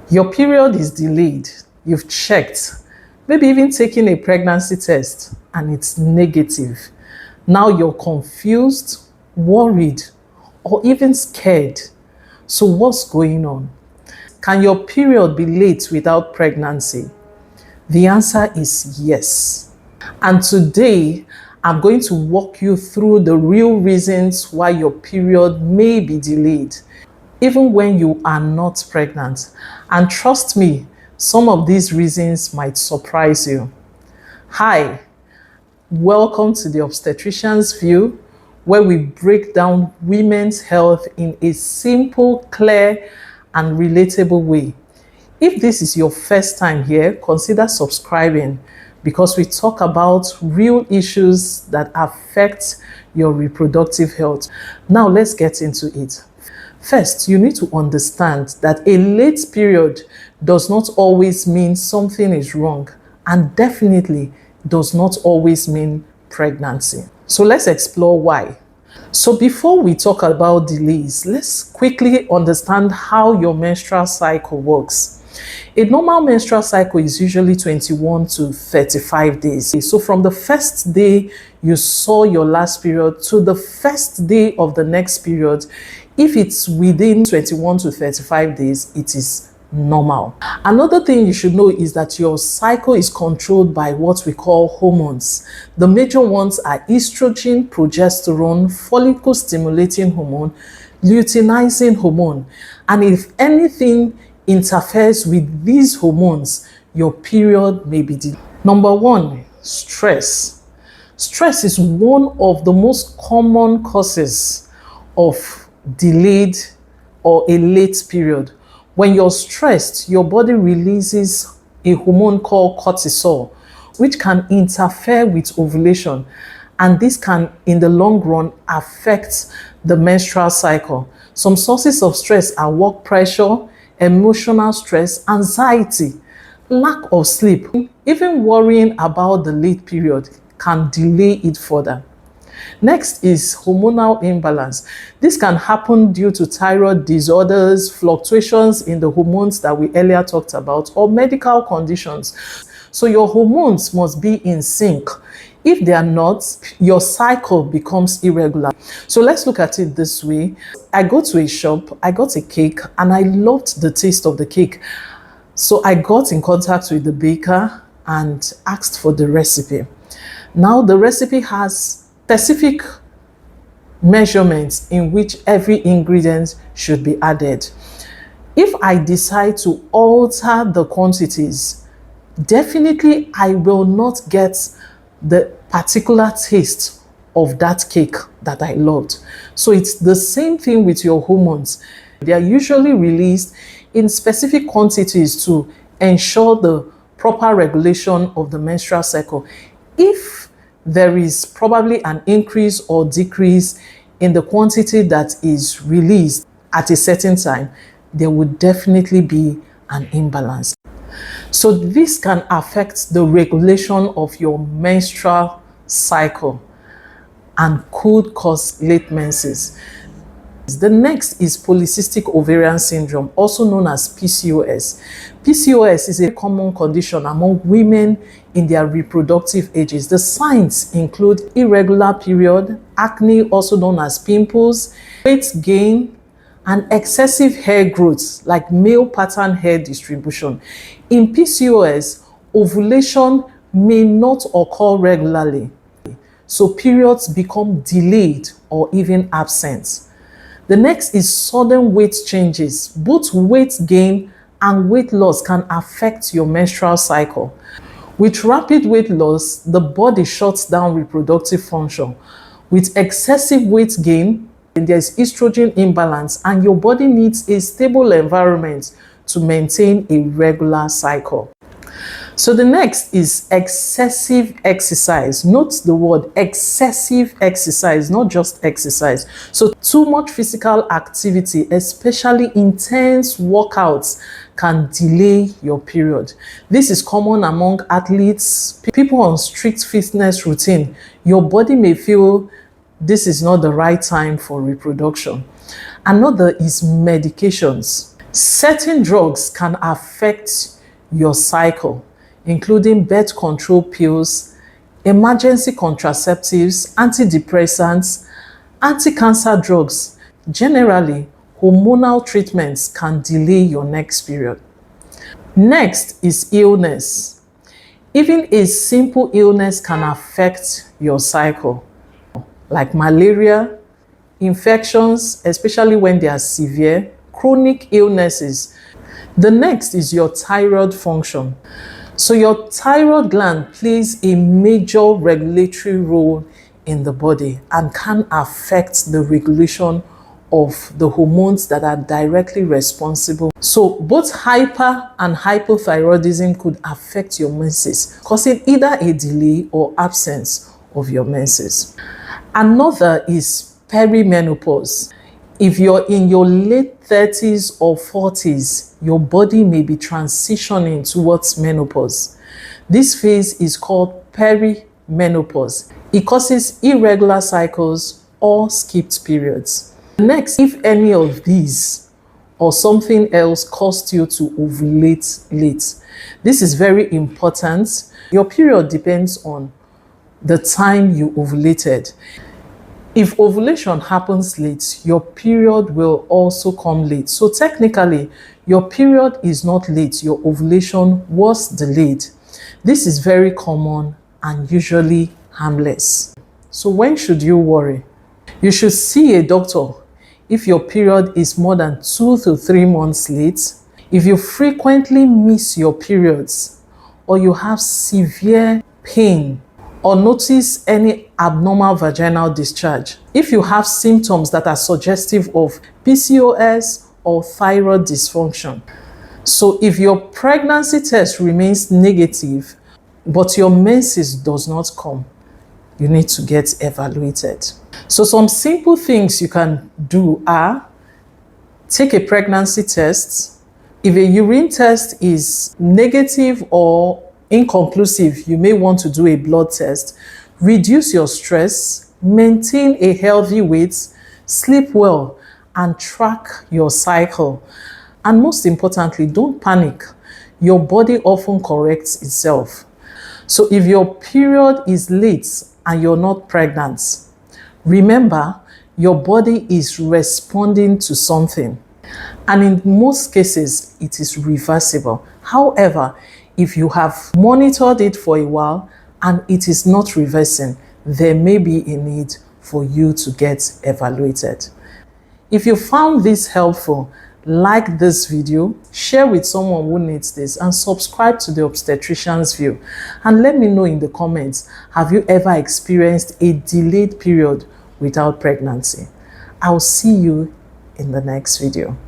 Your period is delayed. You've checked, maybe even taken a pregnancy test, and it's negative. Now you're confused, worried, or even scared. So what's going on? Can your period be late without pregnancy? The answer is yes. And today, I'm going to walk you through the real reasons why your period may be delayed, even when you are not pregnant. And trust me, some of these reasons might surprise you. Hi, welcome to the Obstetrician's View, where we break down women's health in a simple, clear, and relatable way. If this is your first time here, consider subscribing because we talk about real issues that affect your reproductive health. Now let's get into it. First, you need to understand that a late period does not always mean something is wrong, and definitely does not always mean pregnancy. So let's explore why. So before we talk about delays, let's quickly understand how your menstrual cycle works. A normal menstrual cycle is usually 21 to 35 days. So from the first day you saw your last period to the first day of the next period, if it's within 21 to 35 days, it is normal. Another thing you should know is that your cycle is controlled by what we call hormones. The major ones are estrogen, progesterone, follicle stimulating hormone, luteinizing hormone. And if anything interferes with these hormones, your period may be delayed. Number one, stress. Stress is one of the most common causes of delayed or a late period. When you're stressed, your body releases a hormone called cortisol, which can interfere with ovulation. And this can, in the long run, affect the menstrual cycle. Some sources of stress are work pressure, emotional stress, anxiety, lack of sleep. Even worrying about the late period can delay it further. Next is hormonal imbalance. This can happen due to thyroid disorders, fluctuations in the hormones that we earlier talked about, or medical conditions. So your hormones must be in sync. If they are not, your cycle becomes irregular. So let's look at it this way. I go to a shop, I got a cake, and I loved the taste of the cake. So I got in contact with the baker and asked for the recipe. Now the recipe has specific measurements in which every ingredient should be added. If I decide to alter the quantities, definitely I will not get the particular taste of that cake that I loved. So it's the same thing with your hormones. They are usually released in specific quantities to ensure the proper regulation of the menstrual cycle. If there is probably an increase or decrease in the quantity that is released at a certain time, there would definitely be an imbalance. So this can affect the regulation of your menstrual cycle and could cause late menses. The next is polycystic ovarian syndrome, also known as PCOS. PCOS is a common condition among women in their reproductive ages. The signs include irregular period, acne, also known as pimples, weight gain, and excessive hair growth, like male pattern hair distribution. In PCOS, ovulation may not occur regularly, so periods become delayed or even absent. The next is sudden weight changes. Both weight gain and weight loss can affect your menstrual cycle. With rapid weight loss, the body shuts down reproductive function. With excessive weight gain, there's estrogen imbalance, and your body needs a stable environment to maintain a regular cycle. So the next is excessive exercise. Note the word excessive exercise, not just exercise. So too much physical activity, especially intense workouts, can delay your period. This is common among athletes, people on strict fitness routine. Your body may feel this is not the right time for reproduction. Another is medications. Certain drugs can affect your cycle, including birth control pills, emergency contraceptives, antidepressants, anti-cancer drugs. Generally, hormonal treatments can delay your next period. Next is illness. Even a simple illness can affect your cycle, like malaria, infections, especially when they are severe, chronic illnesses. The next is your thyroid function. So your thyroid gland plays a major regulatory role in the body and can affect the regulation of the hormones that are directly responsible. So both hyper and hypothyroidism could affect your menses, causing either a delay or absence of your menses. Another is perimenopause. If you're in your late 30s or 40s, your body may be transitioning towards menopause. This phase is called perimenopause. It causes irregular cycles or skipped periods. Next, if any of these or something else caused you to ovulate late, this is very important. Your period depends on the time you ovulated. If ovulation happens late, your period will also come late. So technically, your period is not late, your ovulation was delayed. This is very common and usually harmless. So when should you worry? You should see a doctor if your period is more than 2 to 3 months late, if you frequently miss your periods, or you have severe pain, or notice any abnormal vaginal discharge, if you have symptoms that are suggestive of PCOS or thyroid dysfunction. So if your pregnancy test remains negative, but your menses does not come, you need to get evaluated. So some simple things you can do are take a pregnancy test. If a urine test is negative or inconclusive, you may want to do a blood test. Reduce your stress, maintain a healthy weight, sleep well, and track your cycle. And most importantly, don't panic. Your body often corrects itself. So if your period is late and you're not pregnant, remember, your body is responding to something. And in most cases, it is reversible. However, if you have monitored it for a while and it is not reversing, there may be a need for you to get evaluated. If you found this helpful, like this video, share with someone who needs this, and subscribe to the Obstetrician's View. And let me know in the comments, have you ever experienced a delayed period without pregnancy? I'll see you in the next video.